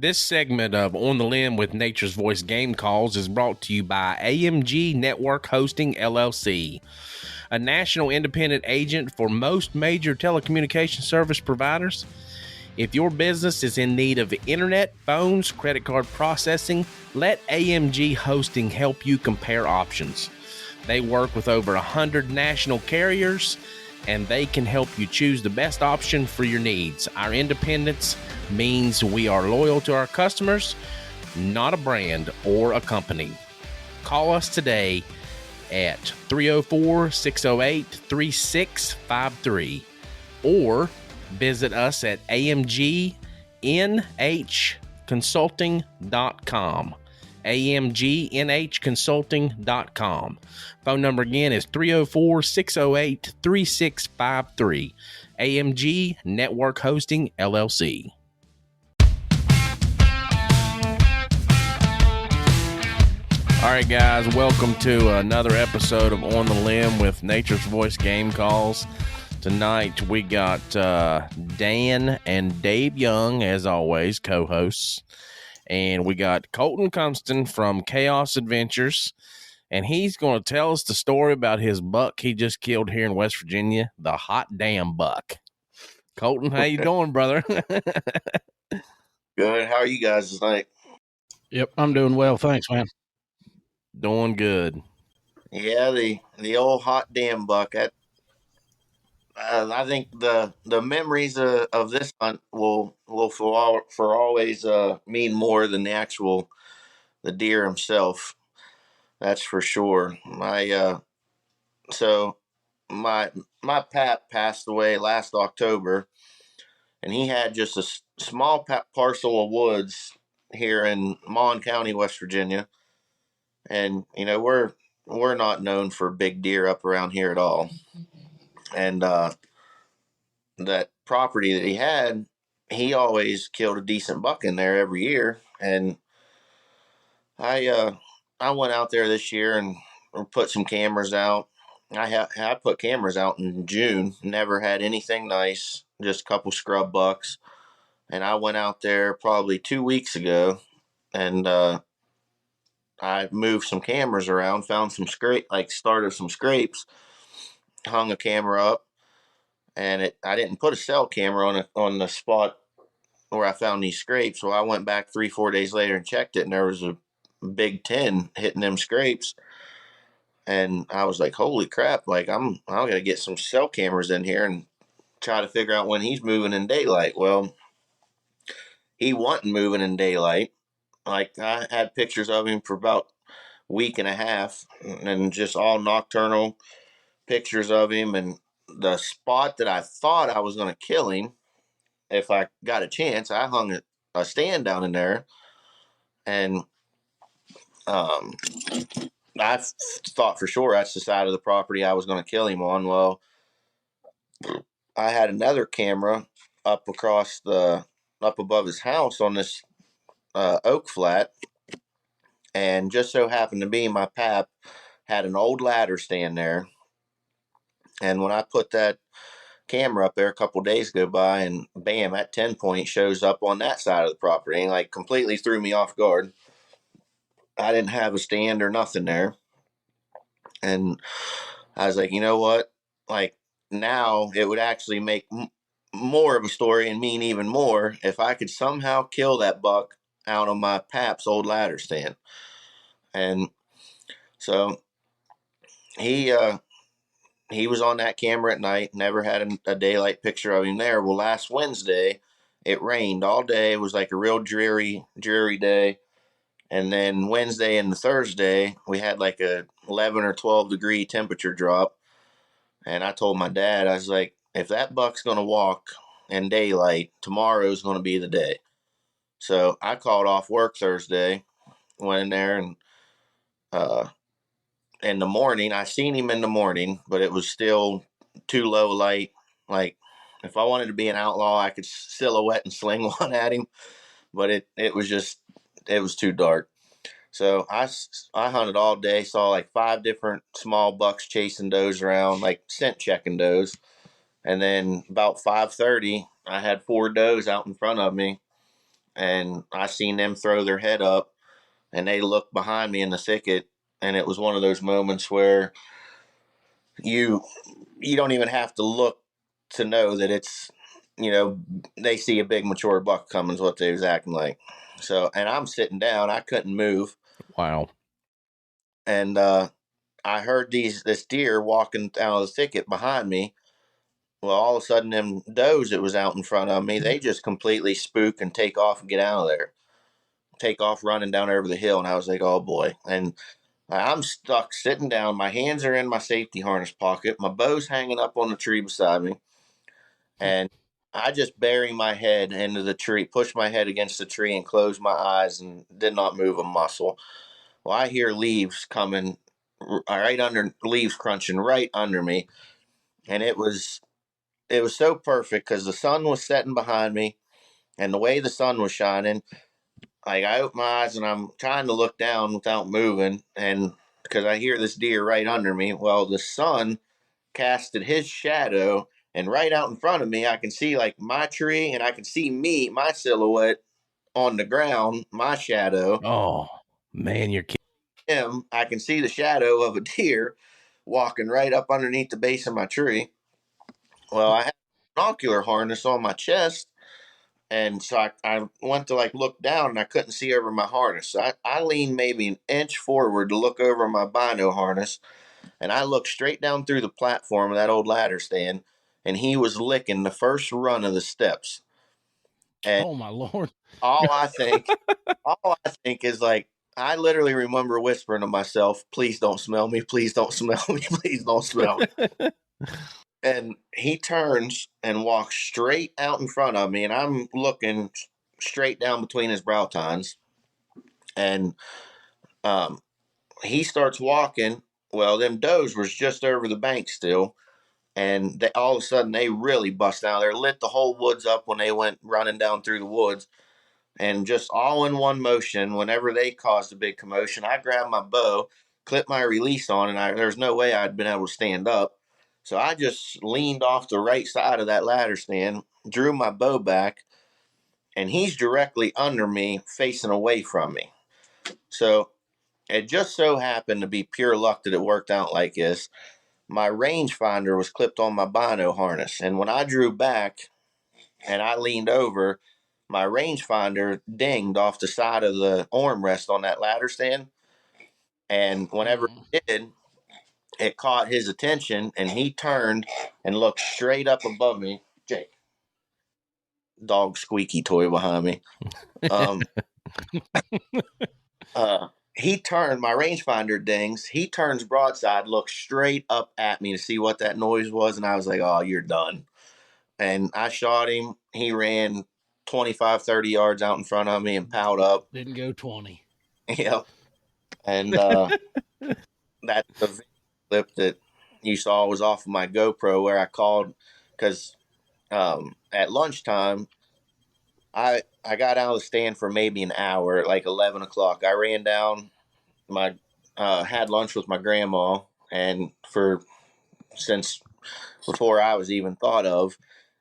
This segment of On the Limb with Nature's Voice Game Calls is brought to you by AMG Network Hosting, LLC, a national independent agent for most major telecommunication service providers. If your business is in need of internet, phones, credit card processing, let AMG Hosting help you compare options. They work with over 100 national carriers, and they can help you choose the best option for your needs. Our independence means we are loyal to our customers, not a brand or a company. Call us today at 304-608-3653 or visit us at amgnhconsulting.com. amgnhconsulting.com. Phone number again is 304-608-3653. AMG Network Hosting, LLC. All right, guys, welcome to another episode of On the Limb with Nature's Voice Game Calls. Tonight, we got Dan and Dave Young, as always, co-hosts. And we got Colton Cumpston from Chaos Adventures. And he's going to tell us the story about his buck he just killed here in West Virginia, the hot damn buck. Colton, how you doing, brother? Good. How are you guys tonight? Yep, I'm doing well. Thanks, man. Doing good. Yeah, the old hot damn buck. I think the memories of this hunt will for always mean more than the deer himself. That's for sure. So my pap passed away last October, and he had just a small parcel of woods here in Mon County, West Virginia. And we're not known for big deer up around here at all. And that property that he had, he always killed a decent buck in there every year. And I went out there this year and put some cameras out. I put cameras out in June. Never had anything nice, just a couple scrub bucks. And I went out there probably 2 weeks ago, and I moved some cameras around, found some started some scrapes, hung a camera up, and I didn't put a cell camera on the spot where I found these scrapes. So I went back 3-4 days later and checked it, and there was a big 10 hitting them scrapes. And I was like, holy crap, like I gotta get some cell cameras in here and try to figure out when he's moving in daylight. Well, he wasn't moving in daylight. Like, I had pictures of him for about a week and a half, and just all nocturnal pictures of him. And the spot that I thought I was going to kill him, if I got a chance, I hung a stand down in there. And I thought for sure that's the side of the property I was going to kill him on. Well, I had another camera up above his house on this oak flat, and just so happened to be my pap had an old ladder stand there. And when I put that camera up there, a couple days go by, and bam, that 10 point shows up on that side of the property, and like completely threw me off guard. I didn't have a stand or nothing there. And I was like, you know what? Like, now it would actually make more of a story and mean even more if I could somehow kill that buck out on my pap's old ladder stand. And so he was on that camera at night. Never had a daylight picture of him there. Well, last Wednesday, it rained all day. It was like a real dreary day. And then Wednesday and Thursday, we had like a 11 or 12 degree temperature drop. And I told my dad, I was like, if that buck's going to walk in daylight, tomorrow's going to be the day. So I called off work Thursday, went in there, and in the morning, I seen him in the morning, but it was still too low light. Like, if I wanted to be an outlaw, I could silhouette and sling one at him, but it was too dark. So I hunted all day, saw like 5 different small bucks chasing does around, like scent checking does. And then about 5:30, I had 4 does out in front of me, and I seen them throw their head up, and they looked behind me in the thicket, and it was one of those moments where you you don't even have to look to know that it's, they see a big mature buck coming is what they was acting like. So, and I'm sitting down, I couldn't move, Wow. and I heard this deer walking down the thicket behind me. Well, all of a sudden, them does that was out in front of me, they just completely spook and take off and get out of there, take off running down over the hill, and I was like, oh boy. And I'm stuck sitting down. My hands are in my safety harness pocket. My bow's hanging up on the tree beside me. And I just bury my head into the tree, push my head against the tree and close my eyes and did not move a muscle. Well, I hear leaves coming right under, leaves crunching right under me. And it was so perfect because the sun was setting behind me and the way the sun was shining, like I open my eyes and I'm trying to look down without moving, and because I hear this deer right under me. Well, the sun casted his shadow, and right out in front of me, I can see like my tree, and I can see me, my silhouette on the ground, my shadow. Oh, man, you're kidding. Him, I can see the shadow of a deer walking right up underneath the base of my tree. Well, I had a binocular harness on my chest. And so I went to like look down and I couldn't see over my harness. So I leaned maybe an inch forward to look over my bino harness, and I looked straight down through the platform of that old ladder stand, and he was licking the first run of the steps. And Oh my Lord. all I think, all I think is like, I literally remember whispering to myself, please don't smell me, please don't smell me, please don't smell me. And he turns and walks straight out in front of me, and I'm looking straight down between his brow tines. And um, he starts walking. Well, them does was just over the bank still, and all of a sudden they really bust out there, lit the whole woods up when they went running down through the woods, and just all in one motion. Whenever they caused a big commotion, I grabbed my bow, clipped my release on, and there's no way I'd been able to stand up. So I just leaned off the right side of that ladder stand, drew my bow back, and he's directly under me, facing away from me. So it just so happened to be pure luck that it worked out like this. My rangefinder was clipped on my bino harness, and when I drew back and I leaned over, my rangefinder dinged off the side of the armrest on that ladder stand. And whenever it did, it caught his attention, and he turned and looked straight up above me. Jake, dog squeaky toy behind me. Um, he turned, my rangefinder dings. He turns broadside, looks straight up at me to see what that noise was, and I was like, "Oh, you're done." And I shot him. He ran 25, 30 yards out in front of me and piled up. Didn't go 20. Yep. And that's the video clip that you saw was off of my GoPro where I called because at lunchtime, I got out of the stand for maybe an hour at like 11 o'clock. I ran down, my had lunch with my grandma, and since before I was even thought of,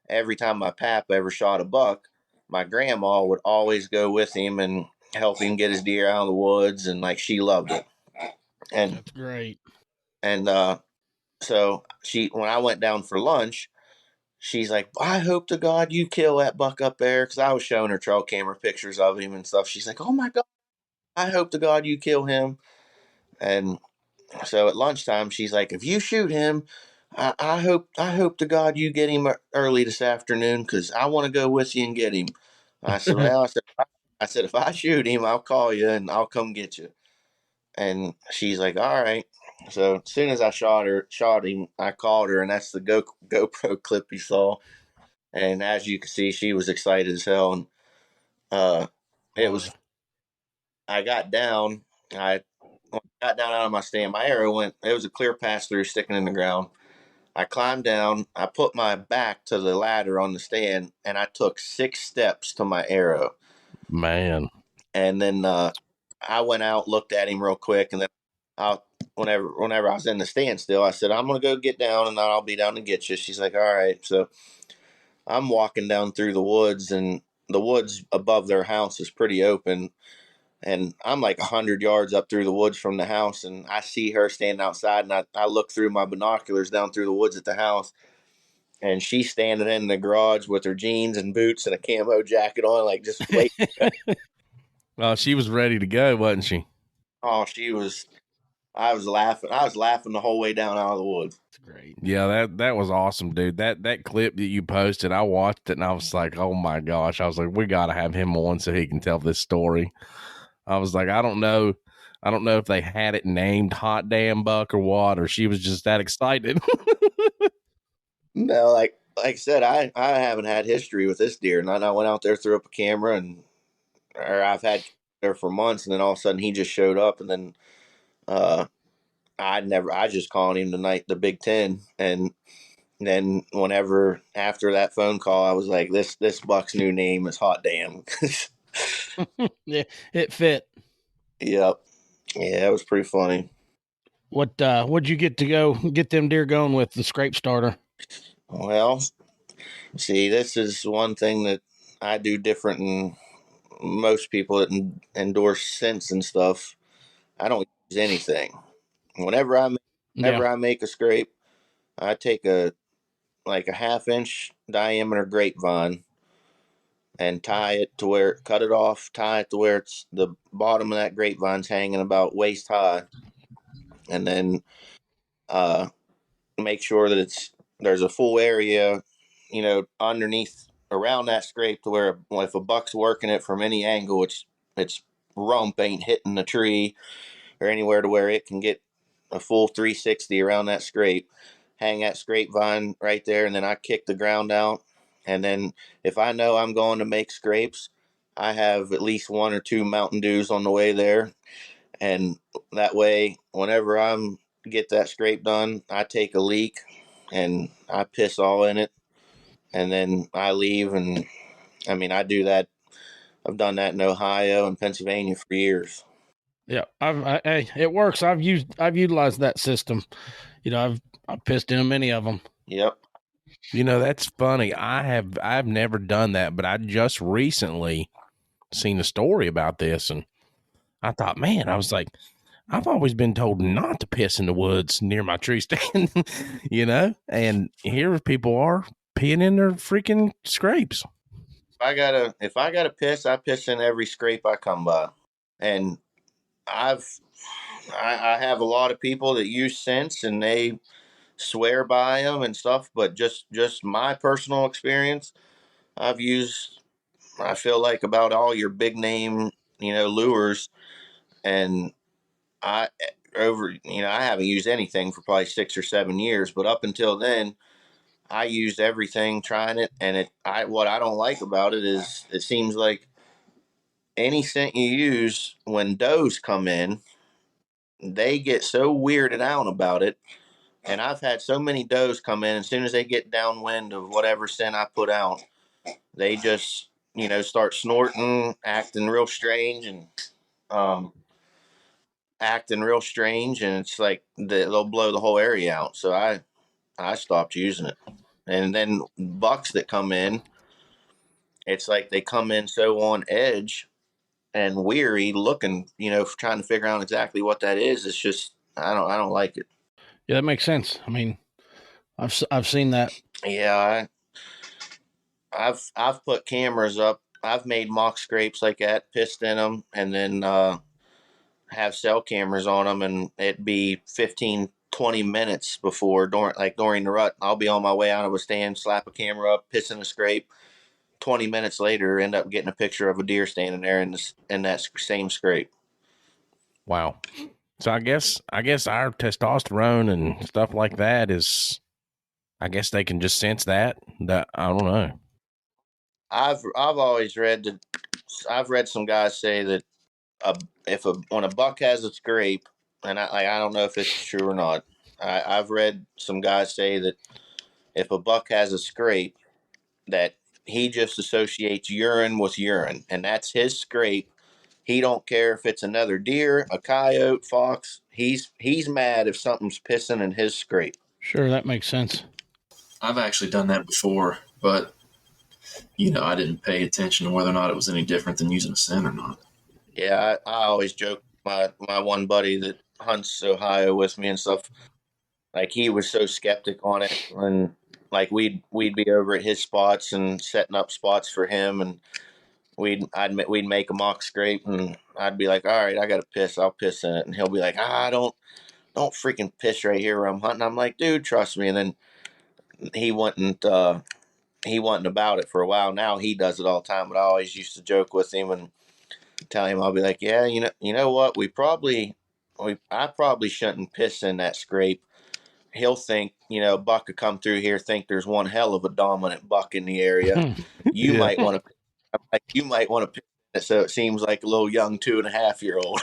every time my pap ever shot a buck, my grandma would always go with him and help him get his deer out of the woods, and like she loved it. And That's great. and so when I went down for lunch, she's like, I hope to God you kill that buck up there, because I was showing her trail camera pictures of him and stuff. She's like, oh my God, I hope to God you kill him. And so at lunchtime, she's like, if you shoot him, I hope to God you get him early this afternoon, because I want to go with you and get him. I said, well, I said, if I shoot him, I'll call you and I'll come get you. And she's like, all right. So as soon as I shot him, I called her, and that's the GoPro clip you saw. And as you can see, she was excited as hell. And it was, I got down, I got down out of my stand. My arrow went, it was a clear pass through sticking in the ground. I climbed down, I put my back to the ladder on the stand, and I took 6 steps to my arrow. Man. And then I went out, looked at him real quick, and then whenever I was in the stand still, I said, I'm going to go get down, and I'll be down to get you. She's like, all right. So I'm walking down through the woods, and the woods above their house is pretty open. And I'm like 100 yards up through the woods from the house, and I see her standing outside, and I look through my binoculars down through the woods at the house, and she's standing in the garage with her jeans and boots and a camo jacket on, like just wait. Well, she was ready to go, wasn't she? Oh, she was. I was laughing. I was laughing the whole way down out of the woods. That's great. Yeah, that was awesome, dude. That clip that you posted, I watched it and I was like, oh my gosh. I was like, we gotta have him on so he can tell this story. I was like, I don't know if they had it named Hot Damn Buck or what, or she was just that excited. No, like I said, I haven't had history with this deer, and I went out there, threw up a camera, or I've had there for months, and then all of a sudden he just showed up, and then I just called him the Big Ten, and then whenever after that phone call, I was like, this buck's new name is Hot Damn. Yeah, it fit. Yep. Yeah, it was pretty funny. What'd you get to go get them deer going with the scrape starter? Well, see, this is one thing that I do different than most people that endorse scents and stuff. I don't use anything. Whenever I make a scrape, I take a 1/2 inch diameter grapevine and tie it to where cut it off, tie it to where it's the bottom of that grapevine's hanging about waist high, and then make sure that there's a full area, underneath around that scrape to where if a buck's working it from any angle, its rump ain't hitting the tree or anywhere to where it can get a full 360 around that scrape. Hang that scrape vine right there, and then I kick the ground out. And then if I know I'm going to make scrapes, I have at least 1 or 2 Mountain Dews on the way there. And that way, whenever I'm get that scrape done, I take a leak and I piss all in it. And then I leave. And I mean, I do that. I've done that in Ohio and Pennsylvania for years. Yeah, it works. I've utilized that system. I've pissed in many of them. Yep. That's funny. I've never done that, but I just recently seen a story about this, and I thought, man, I was like, I've always been told not to piss in the woods near my tree stand, and here people are peeing in their freaking scrapes. If I gotta piss, I piss in every scrape I come by, and I have a lot of people that use scents and they swear by them and stuff, but just my personal experience, I've used, I feel like, about all your big name, lures, and I I haven't used anything for probably 6 or 7 years, but up until then, I used everything trying it, and what I don't like about it is it seems like any scent you use, when does come in, they get so weirded out about it. And I've had so many does come in, as soon as they get downwind of whatever scent I put out, they just, start snorting, um, acting real strange. And it's like they'll blow the whole area out. So I stopped using it. And then bucks that come in, it's like they come in so on edge and weary looking, trying to figure out exactly what that is. It's just, I don't like it. Yeah, that makes sense. I mean, I've seen that. Yeah, I've put cameras up. I've made mock scrapes like that, pissed in them, and then have cell cameras on them, and it'd be 15, 20 minutes before during the rut. I'll be on my way out of a stand, slap a camera up, piss in a scrape. 20 minutes later, end up getting a picture of a deer standing there in that same scrape. Wow. So I guess our testosterone and stuff like that is, I guess they can just sense that I don't know. I've always I've read some guys say that when a buck has a scrape, and I don't know if it's true or not. I've read some guys say that if a buck has a scrape, that he just associates urine with urine, and that's his scrape. He don't care if it's another deer, a coyote, fox. He's mad if something's pissing in his scrape. Sure, that makes sense. I've actually done that before, but I didn't pay attention to whether or not it was any different than using a scent or not. Yeah, I always joke my one buddy that hunts Ohio with me and stuff. Like he was so skeptic on it, and like we'd be over at his spots and setting up spots for him, and we'd make a mock scrape, and I'd be like, all right, I got to piss, I'll piss in it, and he'll be like, don't freaking piss right here where I'm hunting. I'm like, dude, trust me. And then he wasn't he wasn't about it for a while. Now he does it all the time, but I always used to joke with him and tell him, I'll be like, yeah, you know what, I probably shouldn't piss in that scrape. He'll think, a buck could come through here, think there's one hell of a dominant buck in the area. You Yeah. might want to, piss it so it seems like a little young 2.5-year-old.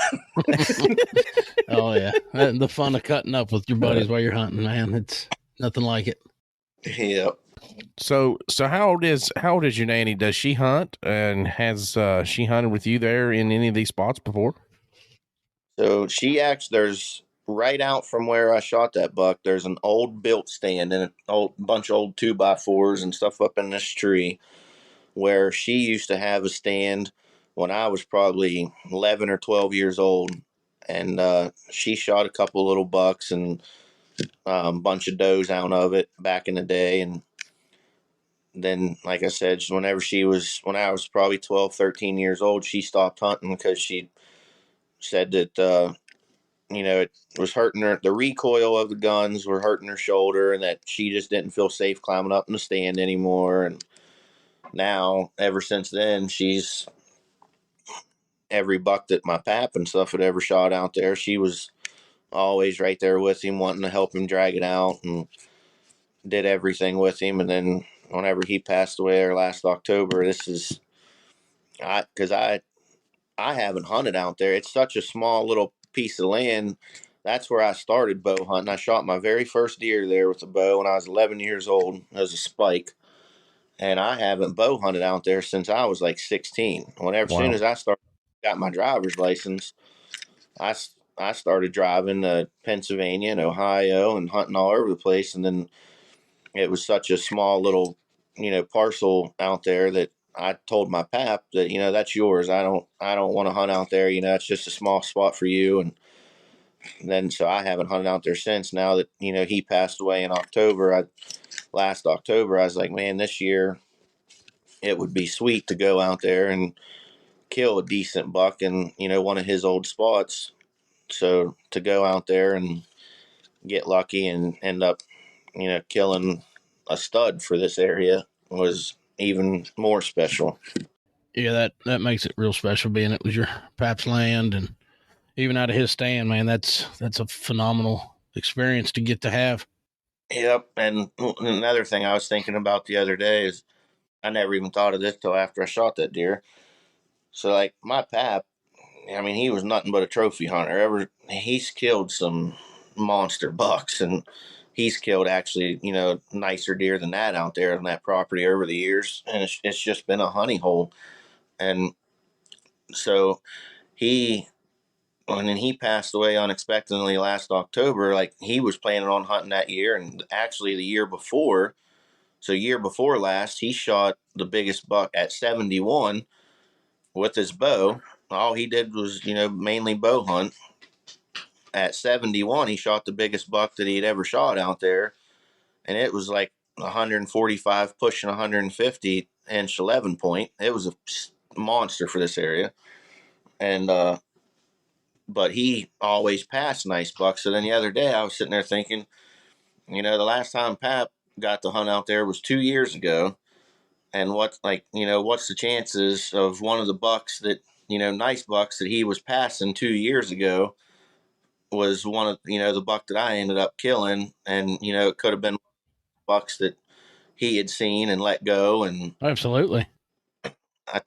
Oh yeah, the fun of cutting up with your buddies while you're hunting, man. It's nothing like it. Yeah. So how old is your nanny? Does she hunt, and has she hunted with you there in any of these spots before? So there's right out from where I shot that buck, there's an old built stand and a bunch of old 2x4s and stuff up in this tree where she used to have a stand when I was probably 11 or 12 years old. And she shot a couple little bucks and a bunch of does out of it back in the day. And then, like I said, when I was probably 12, 13 years old, she stopped hunting because she said that, it was hurting her. The recoil of the guns were hurting her shoulder, and that she just didn't feel safe climbing up in the stand anymore. And now, ever since then, she's every buck that my pap and stuff had ever shot out there, she was always right there with him, wanting to help him drag it out, and did everything with him. And then whenever he passed away or last October, because I haven't hunted out there. It's such a small little piece of land. That's where I started bow hunting. I shot my very first deer there with a bow when I was 11 years old as a spike. And I haven't bow hunted out there since I was like 16. As soon as I got my driver's license, I started driving to Pennsylvania and Ohio and hunting all over the place. And then it was such a small little, parcel out there that I told my pap that, that's yours. I don't want to hunt out there. It's just a small spot for you. And then, so I haven't hunted out there since. Now that, he passed away in last October, I was like, man, this year it would be sweet to go out there and kill a decent buck in, one of his old spots. So to go out there and get lucky and end up, killing a stud for this area was even more special. Yeah, that makes it real special, being it was your pap's land and even out of his stand, man. That's a phenomenal experience to get to have. Yep. And another thing I was thinking about the other day is I never even thought of this till after I shot that deer. So like my pap, I mean, he was nothing but a trophy hunter. He's killed some monster bucks, and he's killed actually, nicer deer than that out there on that property over the years. And it's just been a honey hole. And so when he passed away unexpectedly last October, like he was planning on hunting that year. And actually the year before last, he shot the biggest buck at 71 with his bow. All he did was, mainly bow hunt. At 71, he shot the biggest buck that he'd ever shot out there. And it was like 145 pushing 150 inch 11 point. It was a monster for this area. And, but he always passed nice bucks. So then the other day I was sitting there thinking, the last time Pap got to hunt out there was 2 years ago. And what's the chances of one of the bucks that, nice bucks that he was passing 2 years ago was one of, the buck that I ended up killing. And, it could have been bucks that he had seen and let go. And Absolutely. I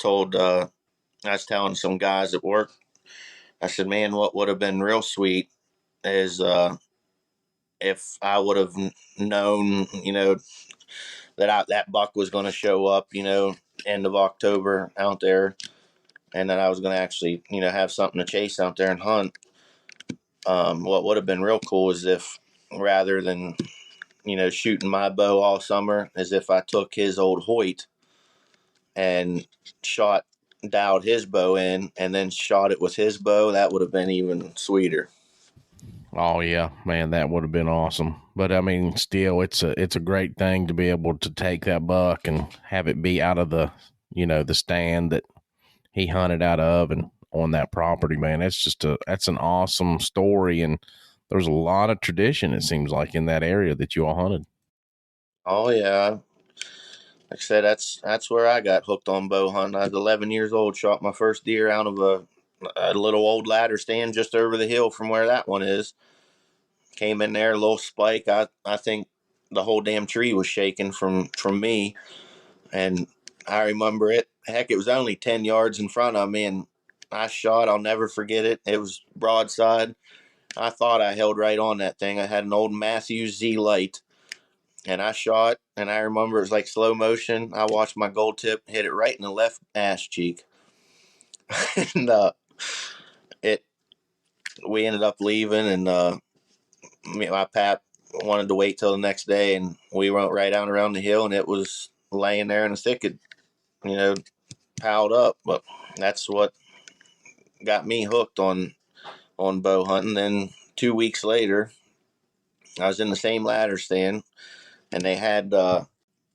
was telling some guys at work, I said, man, what would have been real sweet is, if I would have known, that buck was going to show up, end of October out there, and that I was going to actually, have something to chase out there and hunt. What would have been real cool is if, rather than, shooting my bow all summer, as if I took his old Hoyt and dialed his bow in and then shot it with his bow, that would have been even sweeter. Oh yeah, man, that would have been awesome. But I mean, still, it's a great thing to be able to take that buck and have it be out of the the stand that he hunted out of and on that property, man. That's an awesome story, and there's a lot of tradition, it seems like, in that area that you all hunted. Oh yeah, like I said, that's where I got hooked on bow hunting. I was 11 years old, shot my first deer out of a little old ladder stand just over the hill from where that one is. Came in there, a little spike. I think the whole damn tree was shaking from me, and I remember it. Heck, it was only 10 yards in front of me, and I shot. I'll never forget it. It was broadside. I thought I held right on that thing. I had an old Matthews Z Light, and I shot, and I remember it was like slow motion. I watched my gold tip hit it right in the left ass cheek. And it we ended up leaving, and my pap wanted to wait till the next day, and we went right down around the hill, and it was laying there in the thicket, piled up. But that's what got me hooked on bow hunting. Then 2 weeks later, I was in the same ladder stand, and they had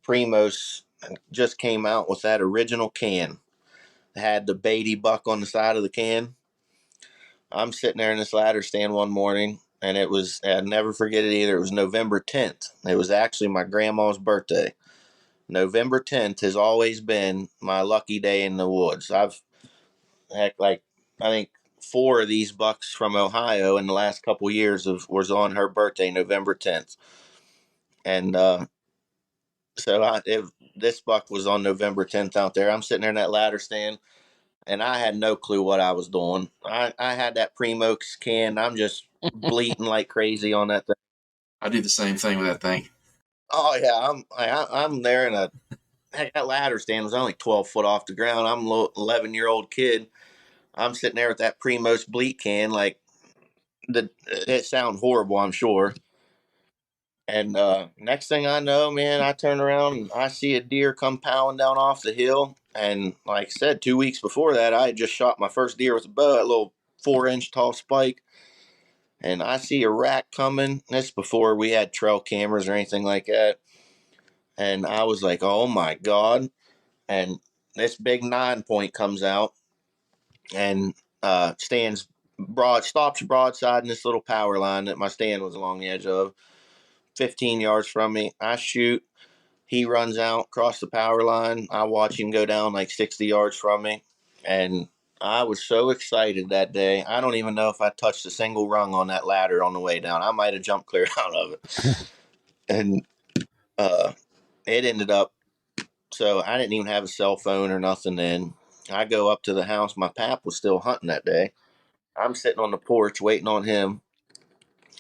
Primos just came out with that original can. It had the Beatty buck on the side of the can. I'm sitting there in this ladder stand one morning, and I'd never forget it either. It was November 10th. It was actually my grandma's birthday. November 10th has always been my lucky day in the woods. I think 4 of these bucks from Ohio in the last couple of years was on her birthday, November 10th. And this buck was on November 10th out there. I'm sitting there in that ladder stand, and I had no clue what I was doing. I had that Primo's can. I'm just bleating like crazy on that thing. I do the same thing with that thing. Oh yeah, I'm there in that ladder stand was only 12 foot off the ground. I'm a little 11-year-old kid. I'm sitting there with that Primo's bleat can, like it sounds horrible, I'm sure. And next thing I know, man, I turn around and I see a deer come pounding down off the hill. And like I said, 2 weeks before that, I had just shot my first deer with a bow, a little 4-inch tall spike. And I see a rack coming. This before we had trail cameras or anything like that. And I was like, oh my God. And this big 9-point comes out and stops broadside in this little power line that my stand was along the edge of. 15 yards from me. I shoot. He runs out across the power line. I watch him go down like 60 yards from me. And I was so excited that day. I don't even know if I touched a single rung on that ladder on the way down. I might have jumped clear out of it. And it ended up, so I didn't even have a cell phone or nothing then. I go up to the house. My pap was still hunting that day. I'm sitting on the porch waiting on him.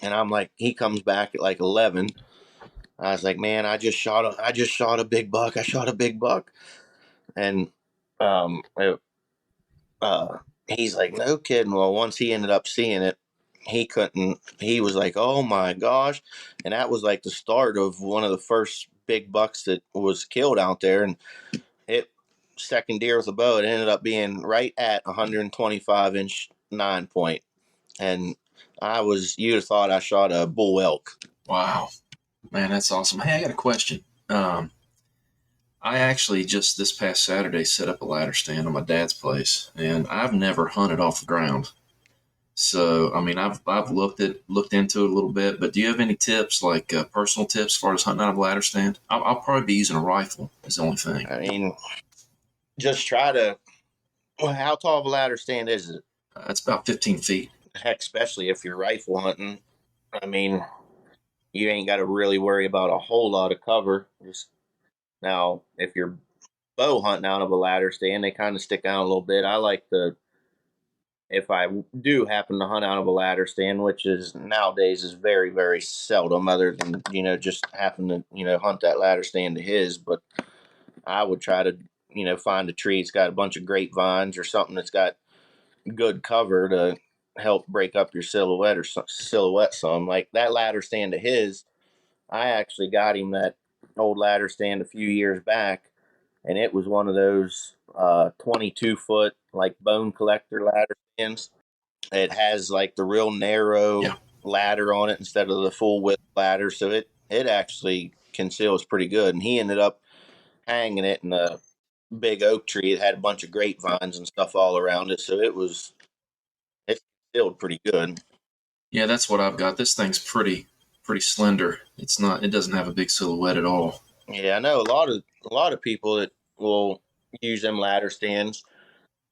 And I'm like, he comes back at like 11. I was like, man, I just shot a big buck. I shot a big buck. And um, it, he's like, no kidding. Well, once he ended up seeing it, he was like, oh my gosh. And that was like the start of one of the first big bucks that was killed out there. And it, second deer with a bow, it ended up being right at 125-inch 9-point. And you'd have thought I shot a bull elk. Wow. Man, that's awesome. Hey, I got a question. I actually just this past Saturday set up a ladder stand on my dad's place, and I've never hunted off the ground. So, I mean, I've looked into it a little bit, but do you have any tips, like personal tips, as far as hunting out of a ladder stand? I'll probably be using a rifle. Is the only thing. I mean, just try to. Well, how tall of a ladder stand is it? It's about 15 feet. Heck, especially if you're rifle hunting. I mean, you ain't got to really worry about a whole lot of cover. Now, if you're bow hunting out of a ladder stand, they kind of stick out a little bit. I like if I do happen to hunt out of a ladder stand, which is nowadays is very, very seldom, other than, just happen to, hunt that ladder stand to his. But I would try to, find a tree that's got a bunch of grapevines or something that's got good cover to help break up your silhouette some. Like that ladder stand to his, I actually got him that old ladder stand a few years back, and it was one of those 22-foot like bone collector ladder stands. It has like the real narrow ladder on it instead of the full width ladder, so it actually conceals pretty good. And he ended up hanging it in a big oak tree. It had a bunch of grapevines and stuff all around it, so it's concealed pretty good. Yeah, that's what I've got. This thing's pretty slender. It's not. It doesn't have a big silhouette at all. Yeah, I know a lot of people that will use them ladder stands.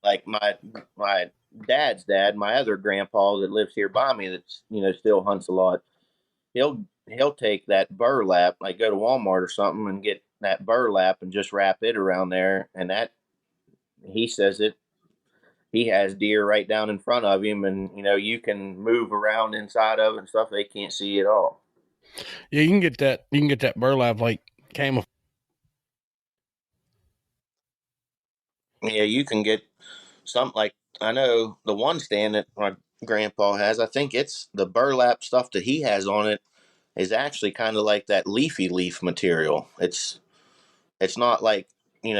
Like my dad's dad, my other grandpa that lives here by me, that's still hunts a lot. He'll take that burlap, like go to Walmart or something, and get that burlap and just wrap it around there. And that he says he has deer right down in front of him, and you can move around inside of it and stuff. They can't see at all. Yeah, you can get that. You can get that burlap like camouflage. Yeah, you can get something like, I know the one stand that my grandpa has. I think it's the burlap stuff that he has on it is actually kind of like that leafy leaf material. It's not like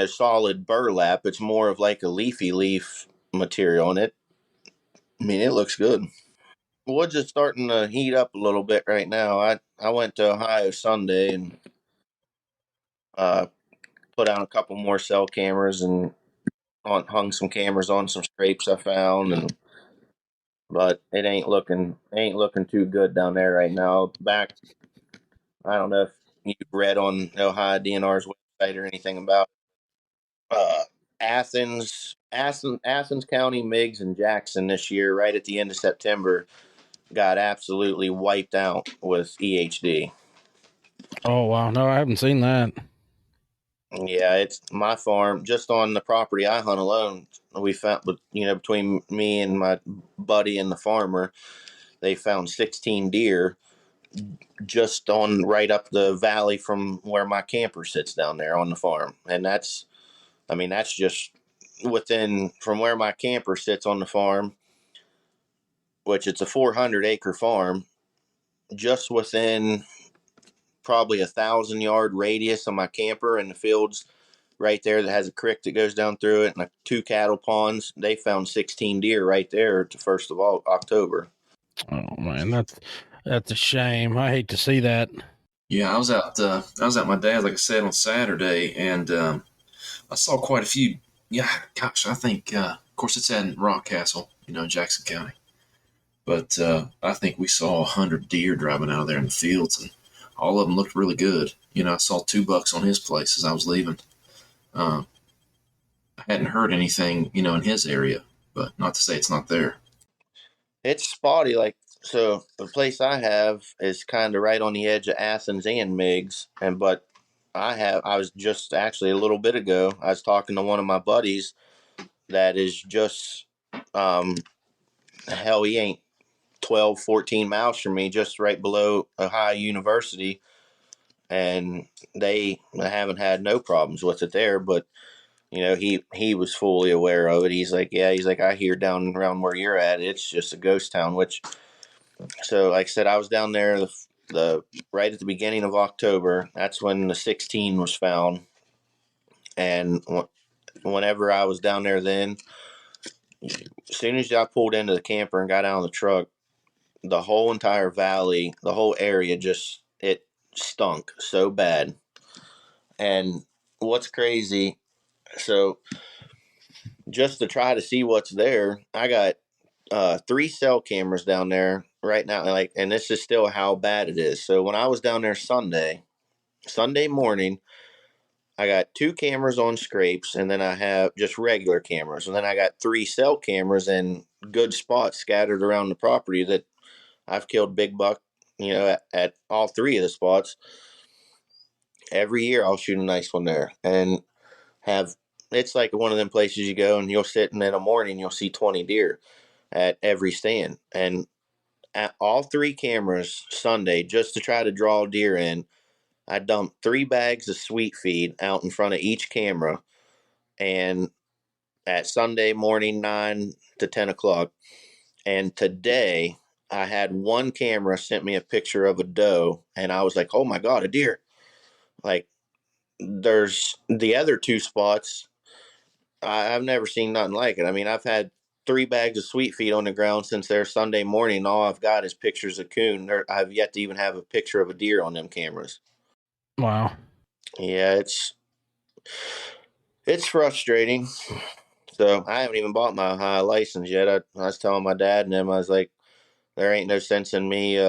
solid burlap. It's more of like a leafy leaf material, and it looks good. Woods is starting to heat up a little bit right now. I went to Ohio Sunday and uh, put out a couple more cell cameras and hung some cameras on some scrapes I found, but it ain't looking too good down there right now. Back, I don't know if you've read on Ohio DNR's website or anything about Athens County, Meigs, and Jackson this year, right at the end of September, got absolutely wiped out with EHD. Oh wow, no, I haven't seen that. Yeah, it's my farm. Just on the property I hunt alone, we found, between me and my buddy and the farmer, they found 16 deer just on right up the valley from where my camper sits down there on the farm. And that's just within from where my camper sits on the farm, which it's a 400-acre farm, just within probably 1,000-yard radius of my camper and the fields right there that has a creek that goes down through it and two cattle ponds. They found 16 deer right there at the 1st of October. Oh man, that's a shame. I hate to see that. Yeah, I was out. I was at my dad's, like I said, on Saturday, and I saw quite a few. Yeah, gosh, I think. Of course, it's in Rockcastle, Jackson County. But I think we saw 100 deer driving out of there in the fields, and all of them looked really good. I saw 2 bucks on his place as I was leaving. I hadn't heard anything, in his area, but not to say it's not there. It's spotty. So the place I have is kind of right on the edge of Athens and Meigs, but I was just actually a little bit ago, I was talking to one of my buddies that is just, hell, he ain't 12, 14 miles from me, just right below Ohio University. And they haven't had no problems with it there, but he was fully aware of it. He's like, I hear down around where you're at, it's just a ghost town. So like I said, I was down there the right at the beginning of October. That's when the 16 was found, and whenever I was down there, then as soon as I pulled into the camper and got out of the truck, the whole entire valley, the whole area, just it stunk so bad. And what's crazy, so just to try to see what's there, I got 3 cell cameras down there right now, and this is still how bad it is. So when I was down there Sunday morning, I got 2 cameras on scrapes, and then I have just regular cameras, and then I got 3 cell cameras in good spots scattered around the property that I've killed big buck, at all 3 of the spots. Every year I'll shoot a nice one there, and have it's like one of them places you go and you'll sit and in the morning you'll see 20 deer at every stand. And at all 3 cameras Sunday, just to try to draw deer in, I dumped 3 bags of sweet feed out in front of each camera. And at Sunday morning, 9 to 10 o'clock. And today I had one camera sent me a picture of a doe, and I was like, oh my God, a deer. Like, there's the other two spots. I've never seen nothing like it. I mean, I've had 3 bags of sweet feet on the ground since their Sunday morning. And all I've got is pictures of coon. I've yet to even have a picture of a deer on them cameras. Wow. Yeah, it's frustrating. So I haven't even bought my license yet. I was telling my dad and them, I was like, there ain't no sense in me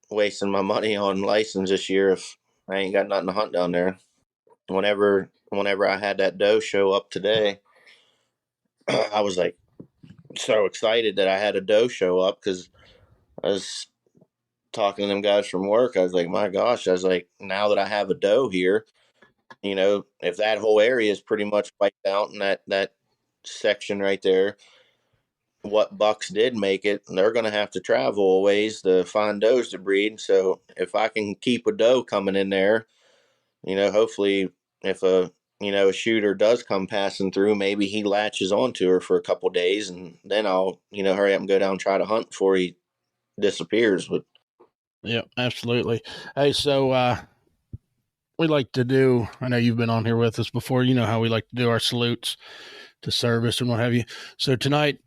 wasting my money on license this year if I ain't got nothing to hunt down there. Whenever I had that doe show up today, I was like so excited that I had a doe show up because I was talking to them guys from work. I was like, my gosh, I was like, now that I have a doe here, if that whole area is pretty much wiped out in that section right there, what bucks did make it, they're going to have to travel a ways to find does to breed. So if I can keep a doe coming in there, hopefully if a shooter does come passing through, maybe he latches onto her for a couple days, and then I'll hurry up and go down and try to hunt before he disappears. But yeah, absolutely. Hey, so we like to do, I know you've been on here with us before, you know how we like to do our salutes to service and what have you. So tonight,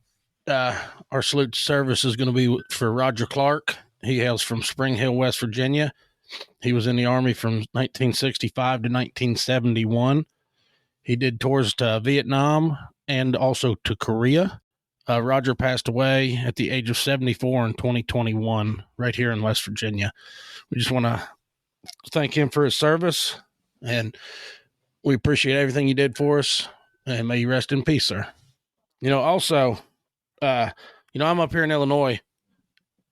our salute to service is going to be for Roger Clark. He hails from Spring Hill, West Virginia. He was in the Army from 1965 to 1971. He did tours to Vietnam and also to Korea. Roger passed away at the age of 74 in 2021, right here in West Virginia. We just want to thank him for his service, and we appreciate everything he did for us, and may you rest in peace, sir. Also, I'm up here in Illinois,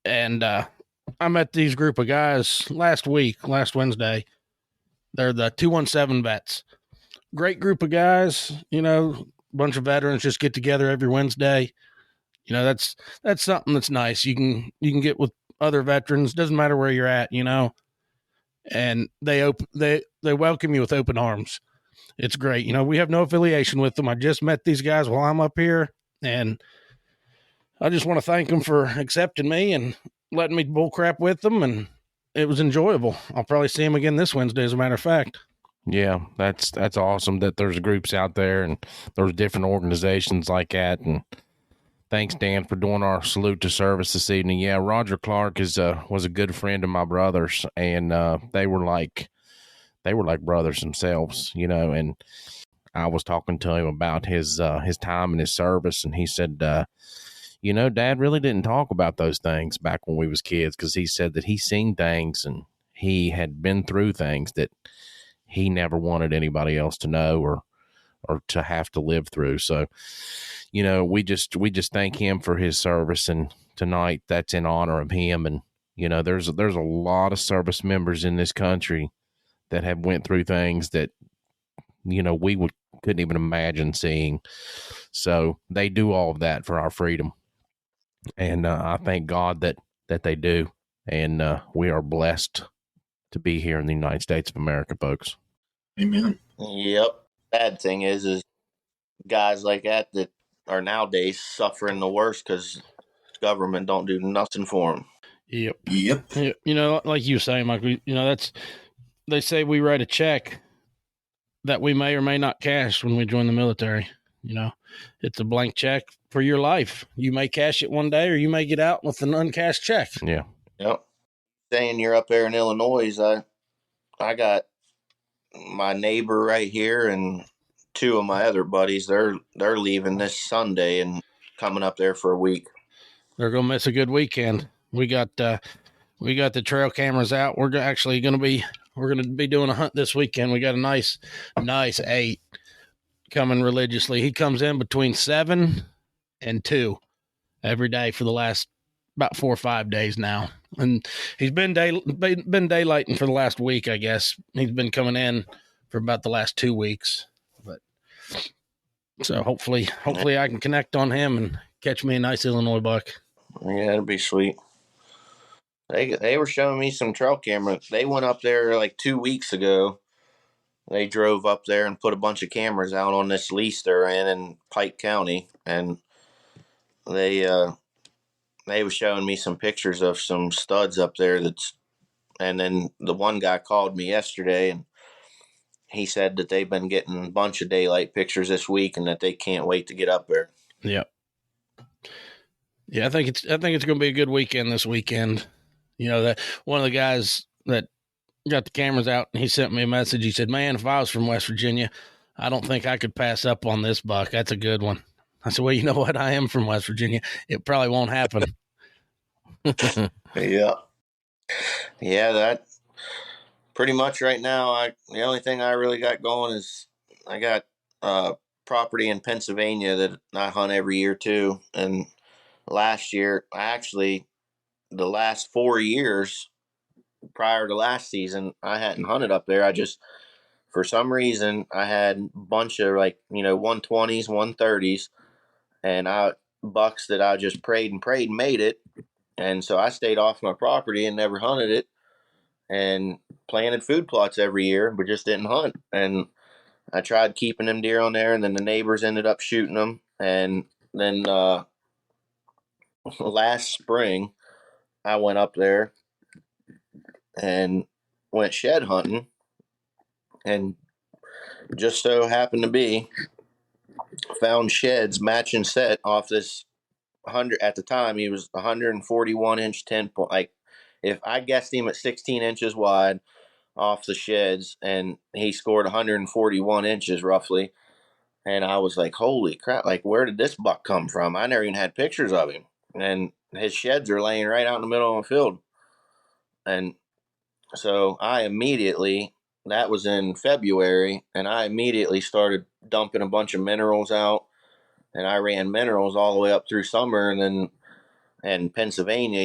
and I met these group of guys last Wednesday. They're the 217 vets. Great group of guys, bunch of veterans just get together every Wednesday. That's something that's nice. You can get with other veterans, doesn't matter where you're at, and they welcome you with open arms. It's great. We have no affiliation with them. I just met these guys while I'm up here, and I just want to thank them for accepting me and letting me bull crap with them, and it was enjoyable. I'll probably see them again this Wednesday, as a matter of fact. Yeah, that's awesome that there's groups out there and there's different organizations like that. And thanks, Dan, for doing our salute to service this evening. Yeah, Roger Clark was a good friend of my brother's, and they were like brothers themselves, and I was talking to him about his time and his service, and he said, Dad really didn't talk about those things back when we was kids, because he said that he seen things and he had been through things that he never wanted anybody else to know or to have to live through. So, we just thank him for his service, and tonight that's in honor of him. And, there's a lot of service members in this country that have went through things that, we couldn't even imagine seeing. So they do all of that for our freedom. And I thank God that they do. And we are blessed to be here in the United States of America, folks. Amen. Yep. Bad thing is guys like that are nowadays suffering the worst because government don't do nothing for them. Yep. Like you were saying, Mike, they say we write a check that we may or may not cash when we join the military. It's a blank check for your life. You may cash it one day, or you may get out with an uncashed check. Yeah. Yep. Saying you're up there in Illinois, I got my neighbor right here and two of my other buddies. They're leaving this Sunday and coming up there for a week. They're gonna miss a good weekend. We got the trail cameras out. We're actually gonna be doing a hunt this weekend. We got a nice 8 coming religiously. He comes in between 7 and 2 every day for the last about 4 or 5 days now, and he's been daylighting for the last week. I guess he's been coming in for about the last 2 weeks, but so hopefully I can connect on him and catch me a nice Illinois buck. Yeah, it'll be sweet. They were showing me some trail cameras. They went up there like 2 weeks ago. They drove up there and put a bunch of cameras out on this lease they're in Pike County, and they were showing me some pictures of some studs up there. And then the one guy called me yesterday, and he said that they've been getting a bunch of daylight pictures this week and that they can't wait to get up there. Yep. Yeah, I think it's going to be a good weekend this weekend. You know, that one of the guys that got the cameras out, and he sent me a message. He said, "Man, if I was from West Virginia, I don't think I could pass up on this buck. That's a good one." I said, "Well, you know what? I am from West Virginia. It probably won't happen." Yeah. Yeah, that pretty much right now, the only thing I really got going is I got property in Pennsylvania that I hunt every year too. And last year, the last 4 years prior to last season, I hadn't hunted up there. For some reason, I had a bunch of 120s, 130s, and bucks that I just prayed and prayed made it. And so I stayed off my property and never hunted it, and planted food plots every year, but just didn't hunt. And I tried keeping them deer on there, and then the neighbors ended up shooting them. And then last spring, I went up there and went shed hunting, and just so happened to be found sheds matching set off this 100. At the time, he was 141-inch 10 point. Like, if I guessed him at 16 inches wide off the sheds, and he scored 141 inches roughly. And I was like, holy crap, like, where did this buck come from? I never even had pictures of him. And his sheds are laying right out in the middle of the field. And so that was in February, and I immediately started dumping a bunch of minerals out. And I ran minerals all the way up through summer. And then in Pennsylvania,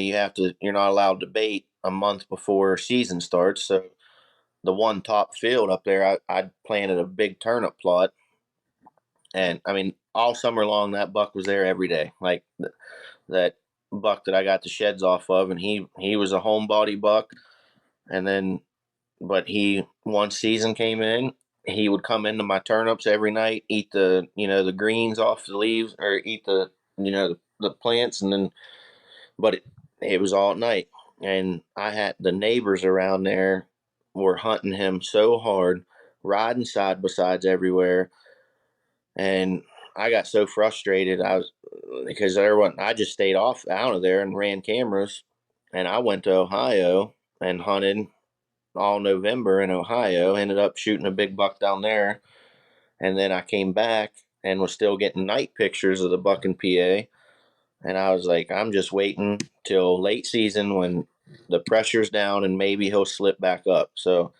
you're not allowed to bait a month before season starts. So the one top field up there, I planted a big turnip plot. And I mean, all summer long, that buck was there every day. Like that buck that I got the sheds off of, and he was a homebody buck. And then, but once season came in, he would come into my turnips every night, eat the greens off the leaves, or eat the plants, and then, but it was all at night. And I had the neighbors around there were hunting him so hard, riding side by sides everywhere. And I got so frustrated. Because I just stayed out of there and ran cameras. And I went to Ohio and hunted all November in Ohio, ended up shooting a big buck down there. And then I came back and was still getting night pictures of the buck in PA. And I was like, I'm just waiting till late season when the pressure's down and maybe he'll slip back up. So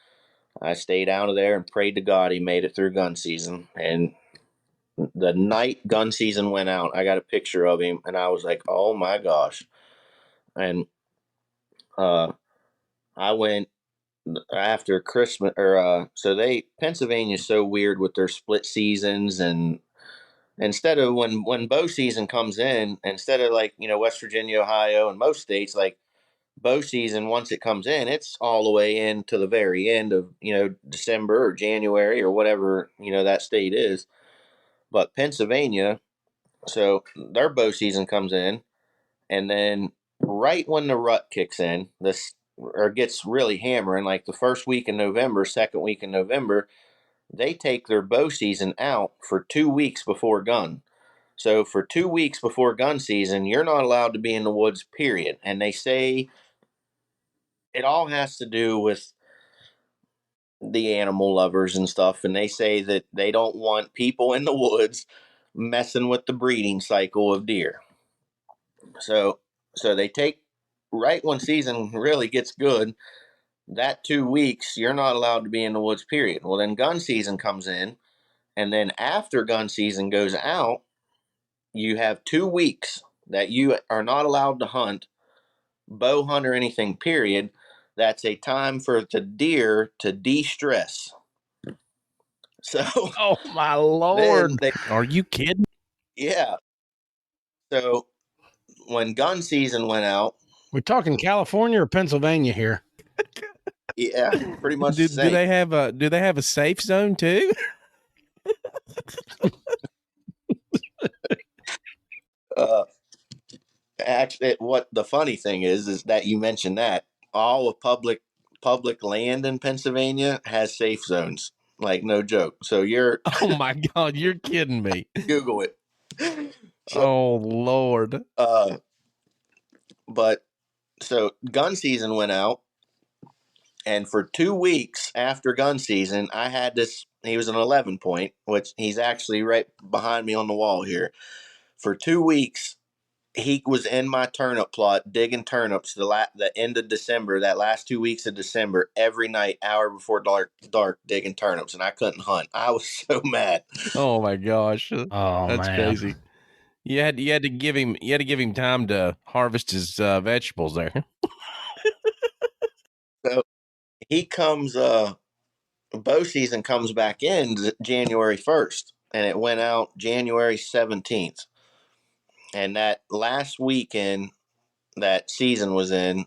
I stayed out of there and prayed to God he made it through gun season. And the night gun season went out, I got a picture of him, and I was like, oh my gosh. And I went after Christmas, Pennsylvania's so weird with their split seasons. And instead of when bow season comes in, instead of West Virginia, Ohio, and most states, like, bow season, once it comes in, it's all the way into the very end of December or January or whatever that state is. But Pennsylvania, so their bow season comes in, and then right when the rut kicks in, or gets really hammering, like the first week in November, second week in November, they take their bow season out for 2 weeks before gun. So for 2 weeks before gun season, you're not allowed to be in the woods, period. And they say it all has to do with the animal lovers and stuff. And they say that they don't want people in the woods messing with the breeding cycle of deer. So they take right when season really gets good, that 2 weeks, you're not allowed to be in the woods, period. Well, then gun season comes in, and then after gun season goes out, you have 2 weeks that you are not allowed to hunt, bow hunt, or anything, period. That's a time for the deer to de-stress. So, oh my Lord. Are you kidding? Yeah. So when gun season went out, We're talking California or Pennsylvania here? yeah, pretty much do the same. do they have a safe zone too? Actually, what the funny thing is that you mentioned that all of public land in Pennsylvania has safe zones. Like, no joke. So you're Oh my God, you're kidding me. Google it. So, Oh Lord. but so gun season went out, and for 2 weeks after gun season, I had this. He was an 11 point, which he's actually right behind me on the wall here. For 2 weeks, he was in my turnip plot digging turnips the end of December, that last 2 weeks of December, every night, hour before dark, digging turnips, and I couldn't hunt. I was so mad. Oh my gosh. Oh, That's man. crazy. You had to give him time to harvest his vegetables there. So he comes bow season comes back in January 1st, and it went out January 17th. And that last weekend that season was in,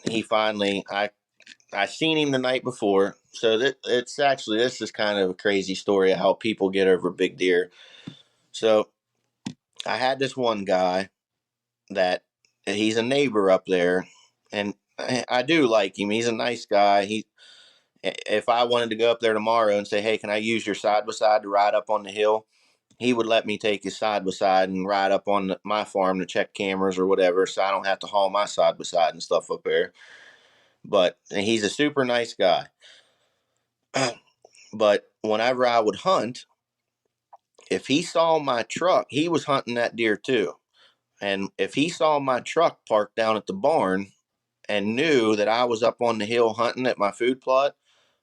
he finally I seen him the night before. So this is kind of a crazy story of how people get over big deer. So I had this one guy that he's a neighbor up there, and I do like him. He's a nice guy. If I wanted to go up there tomorrow and say, "Hey, can I use your side by side to ride up on the hill?" He would let me take his side by side and ride up on my farm to check cameras or whatever, so I don't have to haul my side by side and stuff up there. But he's a super nice guy. But whenever I would hunt, if he saw my truck, he was hunting that deer too. And if he saw my truck parked down at the barn and knew that I was up on the hill hunting at my food plot,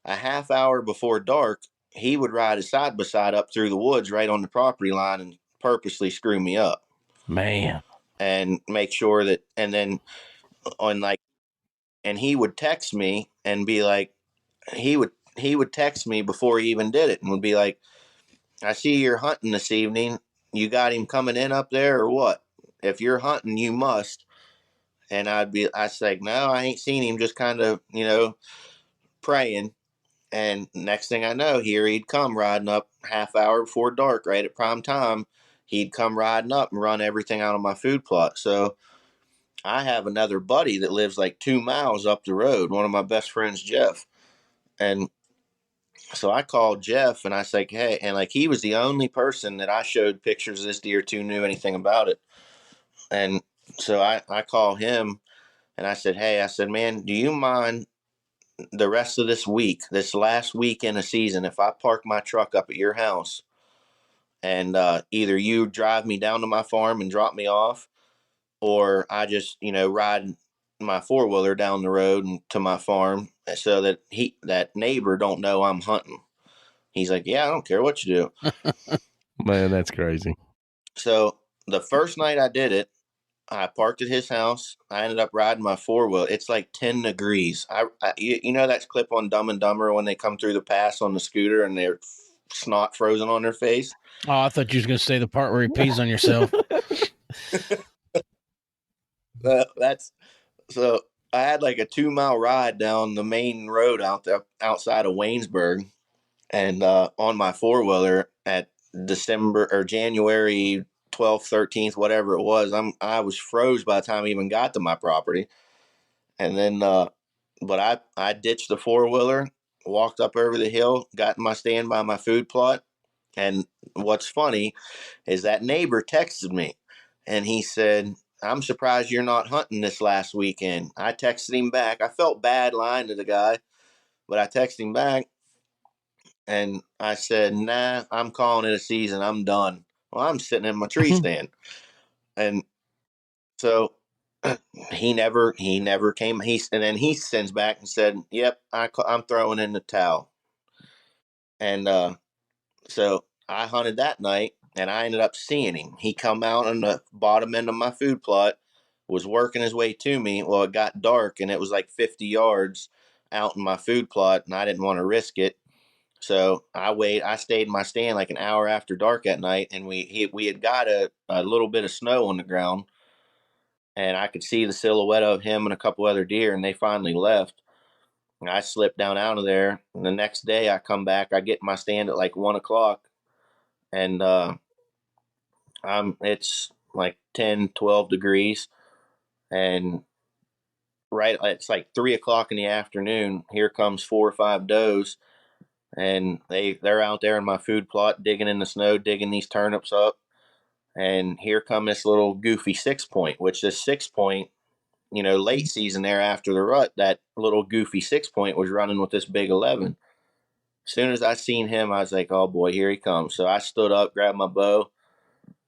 a half hour before dark, he would ride his side by side up through the woods right on the property line and purposely screw me up. Man. And make sure that, and then on like, and he would text me and be like, he would text me before he even did it and would be like, "I see you're hunting this evening. You got him coming in up there or what? If you're hunting, you must." And I'd say, "No, I ain't seen him, just kind of, praying." And next thing I know, here he'd come riding up half hour before dark, right at prime time. He'd come riding up and run everything out of my food plot. So I have another buddy that lives like 2 miles up the road, one of my best friends, Jeff. And so I called Jeff and I said, "Hey," and like he was the only person that I showed pictures of this deer to knew anything about it. And so I called him and I said, "Hey," I said, "Man, do you mind the rest of this week, this last week in a season, if I park my truck up at your house and either you drive me down to my farm and drop me off, or I just, ride my four-wheeler down the road and to my farm so that that neighbor don't know I'm hunting." He's like, "Yeah, I don't care what you do." Man, that's crazy. So the first night I did it, I parked at his house. I ended up riding my four-wheel. It's like 10 degrees. You know that clip on Dumb and Dumber when they come through the pass on the scooter and their snot frozen on their face? Oh, I thought you was going to say the part where he pees on yourself. That's so. I had like a 2 mile ride down the main road out there outside of Waynesburg, and on my four-wheeler at December or January 12th, 13th, whatever it was. I was froze by the time I even got to my property. And then but I ditched the four-wheeler, walked up over the hill, got in my stand by my food plot. And what's funny is that neighbor texted me and he said, "I'm surprised you're not hunting this last weekend." I texted him back. I felt bad lying to the guy, but I texted him back and I said, "Nah, I'm calling it a season. I'm done." Well, I'm sitting in my tree stand. And so he never came. And then he sends back and said, "Yep, I'm throwing in the towel." And so I hunted that night, and I ended up seeing him. He come out on the bottom end of my food plot, was working his way to me. Well, it got dark, and it was like 50 yards out in my food plot, and I didn't want to risk it. So I stayed in my stand like an hour after dark at night, and we had got a little bit of snow on the ground, and I could see the silhouette of him and a couple other deer, and they finally left. And I slipped down out of there. And the next day I come back, I get in my stand at like 1 o'clock, and it's like 10, 12 degrees, and right, it's like 3 o'clock in the afternoon. Here comes 4 or 5 does, and they're out there in my food plot digging in the snow, digging these turnips up. And here come this little goofy 6-point, which this 6-point, late season there after the rut, that little goofy 6-point was running with this big 11. As soon as I seen him, I was like, oh boy, here he comes. So I stood up, grabbed my bow.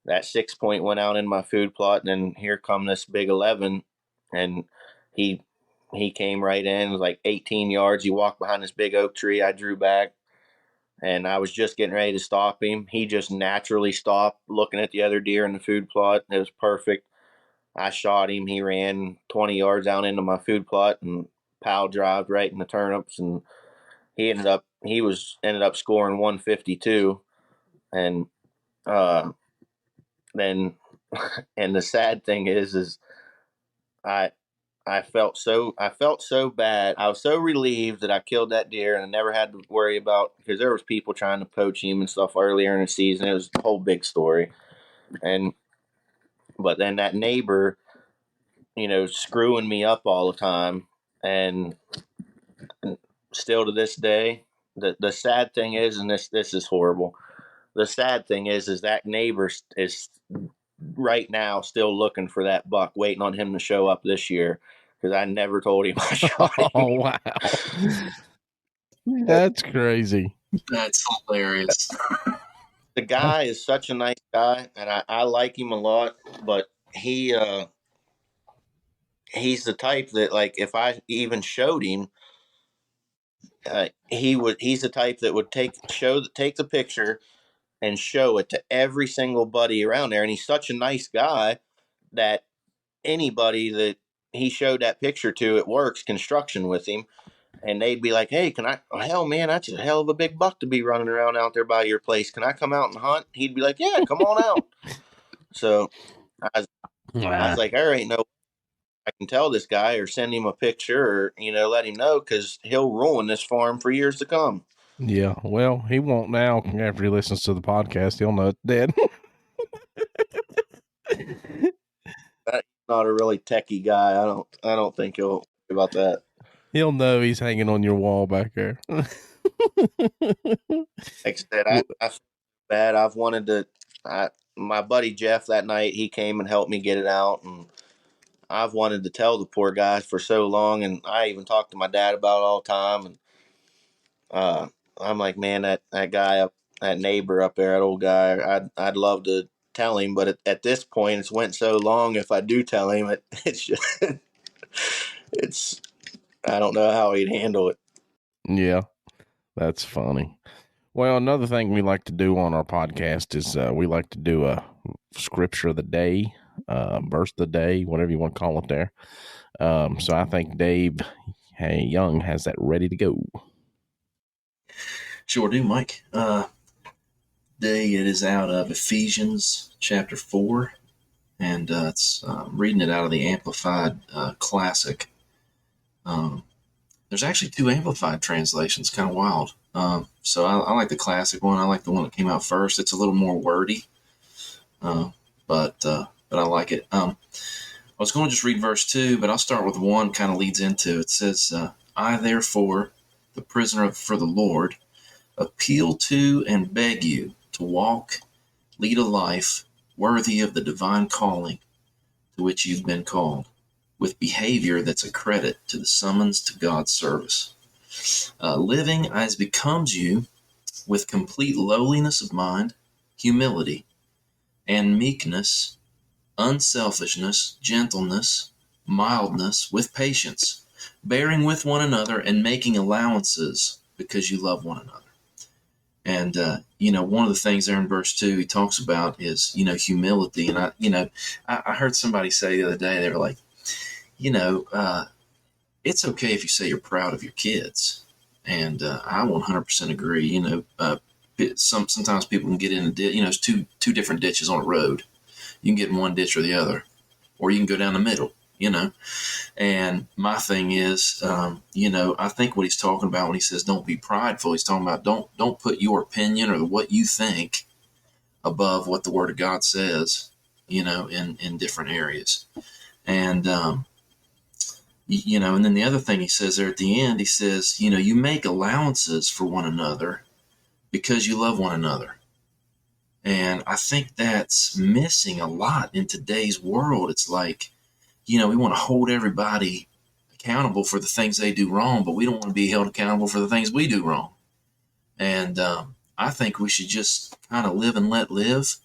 That 6-point went out in my food plot, and then here come this big 11, and he came right in. It was like 18 yards. He walked behind this big oak tree. I drew back, and I was just getting ready to stop him. He just naturally stopped, looking at the other deer in the food plot. It was perfect. I shot him. He ran 20 yards out into my food plot and pile drived right in the turnips, and he ended up scoring 152. And then and the sad thing is I felt so bad. I was so relieved that I killed that deer, and I never had to worry about, because there was people trying to poach him and stuff earlier in the season. It was a whole big story. But then that neighbor, screwing me up all the time, and still to this day, the sad thing is, and this is horrible. The sad thing is that neighbor is right now still looking for that buck, waiting on him to show up this year, because I never told him I shot him. Oh, wow. That's crazy. That's hilarious. The guy is such a nice guy, and I like him a lot, but he's the type that, like, if I even showed him, he's the type that would take the picture and show it to every single buddy around there. And he's such a nice guy that anybody that he showed that picture to at work's construction with him, and they'd be like, hey, hell man, that's a hell of a big buck to be running around out there by your place. Can I come out and hunt? He'd be like, yeah, come on out. So I was like, there ain't no way I can tell this guy or send him a picture or, let him know, because he'll ruin this farm for years to come. Yeah, well, he won't now. After he listens to the podcast, he'll know it's dead. That's not a really techie guy. I don't think he'll worry about that. He'll know he's hanging on your wall back there. Like I said, I feel bad. I've wanted to. My buddy Jeff that night, he came and helped me get it out, and I've wanted to tell the poor guy for so long, and I even talked to my dad about it all the time. And I'm like, man, that guy that neighbor up there, that old guy, I'd love to tell him, but at this point, it's went so long. If I do tell him, it's just it's. I don't know how he'd handle it. Yeah, that's funny. Well, another thing we like to do on our podcast is we like to do a scripture of the day, verse of the day, whatever you want to call it there. So I think Dave Young has that ready to go. Sure do, Mike. Today it is out of Ephesians chapter 4, and it's reading it out of the Amplified Classic. There's actually 2 Amplified translations, kind of wild. So I like the classic one. I like the one that came out first. It's a little more wordy, but I like it. I was going to just read verse 2, but I'll start with 1. Kind of leads into it. Says, "I therefore, the prisoner for the Lord, appeal to and beg you to lead a life worthy of the divine calling to which you've been called, with behavior that's a credit to the summons to God's service, living as becomes you with complete lowliness of mind, humility, and meekness, unselfishness, gentleness, mildness, with patience, bearing with one another and making allowances because you love one another." And, one of the things there in verse 2 he talks about is, humility. And I heard somebody say the other day, they were like, it's okay if you say you're proud of your kids. And I 100% agree. Sometimes people can get in a ditch. It's two different ditches on a road. You can get in one ditch or the other, or you can go down the middle, And my thing is, I think what he's talking about when he says don't be prideful, he's talking about don't put your opinion or what you think above what the Word of God says, in different areas. And, And then the other thing he says there at the end, he says, you make allowances for one another because you love one another. And I think that's missing a lot in today's world. It's like, we want to hold everybody accountable for the things they do wrong, but we don't want to be held accountable for the things we do wrong. And I think we should just kind of live and let live.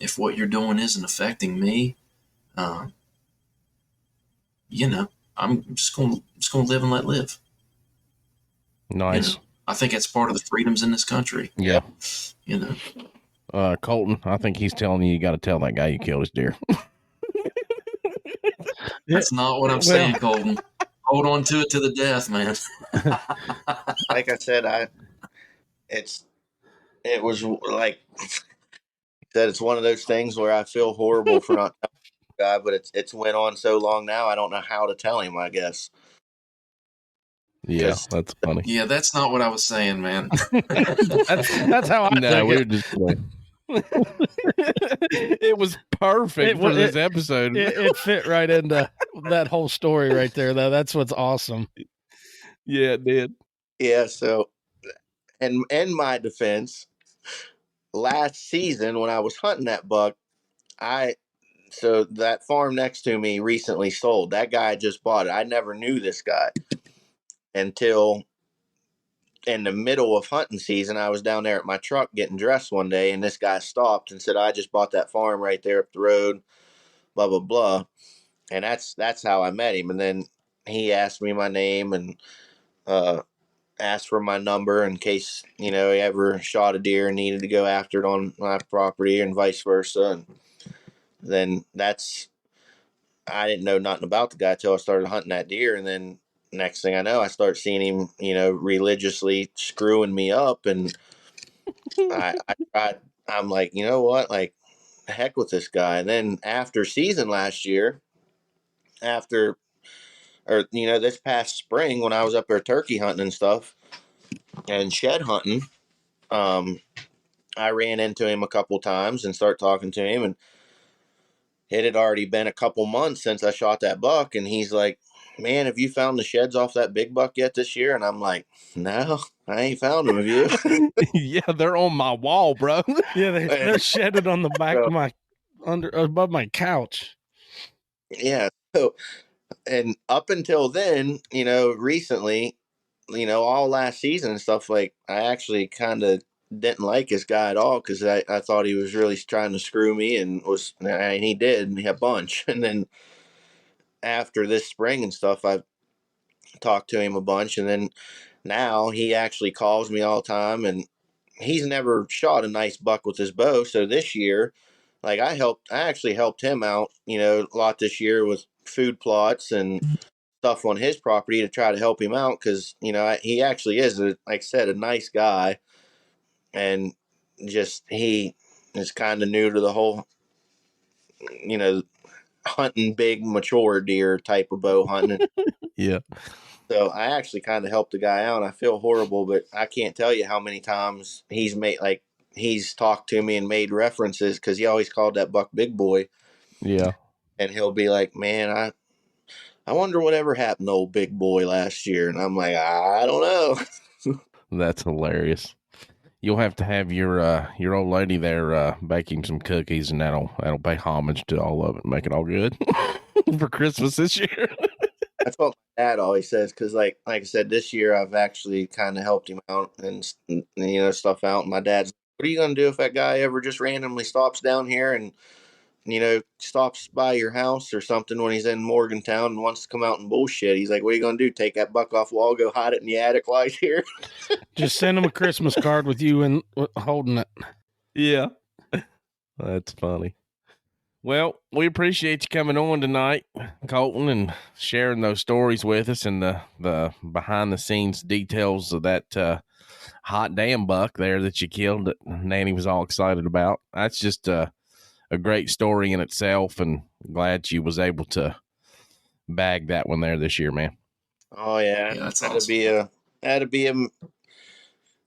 If what you're doing isn't affecting me, I'm just going to live and let live. Nice. I think that's part of the freedoms in this country. Yeah. Colton, I think he's telling you got to tell that guy you killed his deer. That's not what I'm saying, Colton. Hold on to it to the death, man. Like I said, it was like that. It's one of those things where I feel horrible for not telling the guy, but it's went on so long now. I don't know how to tell him, I guess. Yeah, that's funny. Yeah, that's not what I was saying, man. that's how I took we it. were just it was perfect for this episode. It fit right into that whole story right there, though. That's what's awesome. Yeah, it did. Yeah, so, and in my defense, last season when I was hunting that buck, so that farm next to me recently sold. That guy just bought it. I never knew this guy until in the middle of hunting season. I was down there at my truck getting dressed one day, and this guy stopped and said, "I just bought that farm right there up the road, blah, blah, blah." And that's how I met him. And then he asked me my name and asked for my number in case, he ever shot a deer and needed to go after it on my property and vice versa. And then I didn't know nothing about the guy till I started hunting that deer. And then next thing I know, I start seeing him, religiously screwing me up. And I tried, I'm like, you know what? Like, heck with this guy. And then after season last year, this past spring when I was up there turkey hunting and stuff and shed hunting, I ran into him a couple times and start talking to him, and it had already been a couple months since I shot that buck, and he's like, "Man, have you found the sheds off that big buck yet this year?" And I'm like, "No, I ain't found them. Have you?" Yeah, they're on my wall, bro. Yeah, they're shedded on the back of my above my couch. Yeah. So, and up until then, recently, all last season and stuff, like, I actually kind of didn't like this guy at all because I thought he was really trying to screw me, and he did a bunch. And then after this spring and stuff, I've talked to him a bunch, and then now he actually calls me all the time, and he's never shot a nice buck with his bow. So this year, like, I actually helped him out, a lot this year with food plots and stuff on his property to try to help him out because, he actually is, like I said, a nice guy. And just he is kind of new to the whole, hunting big mature deer type of bow hunting. Yeah. So I actually kind of helped the guy out. I feel horrible, but I can't tell you how many times he's talked to me and made references because he always called that buck Big Boy. Yeah. And he'll be like, "Man, I wonder whatever happened to old Big Boy last year." And I'm like, "I don't know." That's hilarious. You'll have to have your old lady there baking some cookies, and that'll pay homage to all of it and make it all good for Christmas this year. That's what my dad always says because, like I said, this year I've actually kind of helped him out and stuff out. And my dad's, "What are you going to do if that guy ever just randomly stops down here and stops by your house or something when he's in Morgantown and wants to come out and bullshit?" He's like, "What are you going to do? Take that buck off wall, go hide it in the attic while he's here?" Just send him a Christmas card with you and holding it. Yeah. That's funny. Well, we appreciate you coming on tonight, Colton, and sharing those stories with us and the behind the scenes details of that hot damn buck there that you killed that Nanny was all excited about. That's just a great story in itself, and glad you was able to bag that one there this year, man. Oh yeah, that's that'd awesome. be a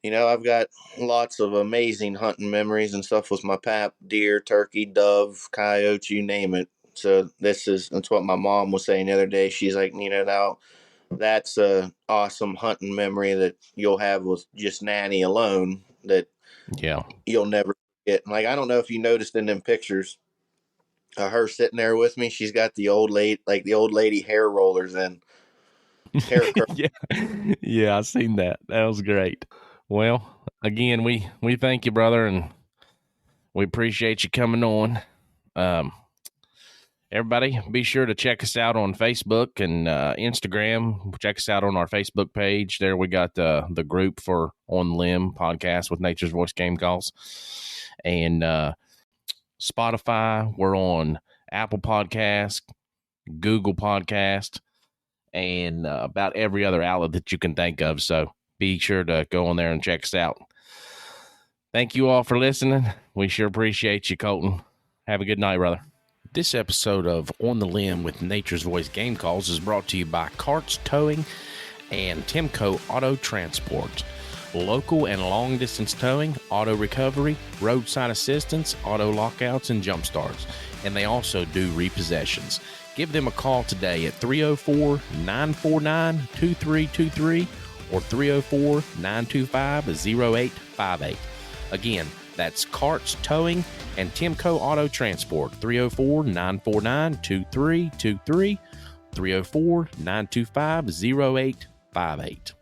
I've got lots of amazing hunting memories and stuff with my pap: deer, turkey, dove, coyote, you name it. So that's what my mom was saying the other day. She's like, now that's a awesome hunting memory that you'll have with just Nanny alone that Yeah. you'll never forget. Like, I don't know if you noticed in them pictures her sitting there with me. She's got the old lady hair rollers and hair curl. Yeah. Yeah, I seen that. That was great. Well, again, we thank you, brother, and we appreciate you coming on. Everybody, be sure to check us out on Facebook and Instagram. Check us out on our Facebook page. There we got the group for On the Limb podcast with Nature's Voice Game Calls. And Spotify, we're on Apple Podcast, Google Podcast, and about every other outlet that you can think of. So be sure to go on there and check us out. Thank you all for listening. We sure appreciate you, Colton. Have a good night, brother. This episode of On the Limb with Nature's Voice Game Calls is brought to you by Carts Towing and Timco Auto Transport. Local and long-distance towing, auto recovery, roadside assistance, auto lockouts, and jump starts. And they also do repossessions. Give them a call today at 304-949-2323 or 304-925-0858. Again, that's Carts Towing and Timco Auto Transport, 304-949-2323, 304-925-0858.